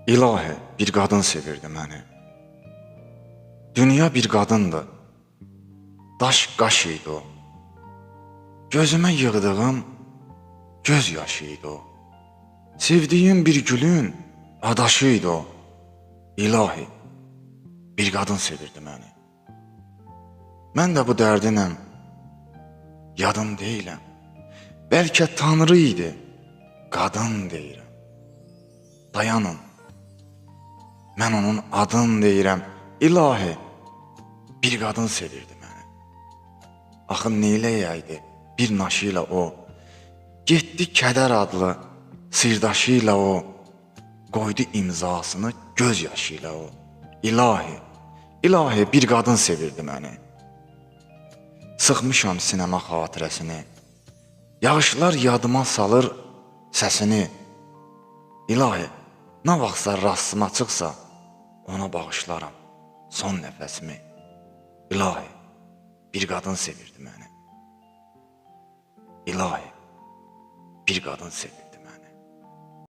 İlahi, bir qadın sevirdi məni. Dünya bir qadındır, daş qaş idi o. Gözümə yığdığım göz yaşı idi o. Sevdiyim bir gülün adaşı idi o. İlahi, bir qadın sevirdi məni. Mən də bu dərdinəm, yadım deyiləm. Bəlkə Tanrı idi, qadın deyirəm. Dayanın, mən onun adını deyirəm. İlahi, bir qadın sevirdi məni. Axı neyləyəydi bir naşı ilə o. Getdi kədər adlı sirdaşı ilə o. Qoydu imzasını göz yaşı ilə o. İlahi, ilahi bir qadın sevirdi məni. Sıxmışam sinəmə xatirəsini. Yağışlar yadıma salır səsini. İlahi, nə vaxtsa rastıma çıxsa, ona bağışlaram son nəfəsimi. İlahi, bir qadın sevirdi məni. İlahi, bir qadın sevirdi.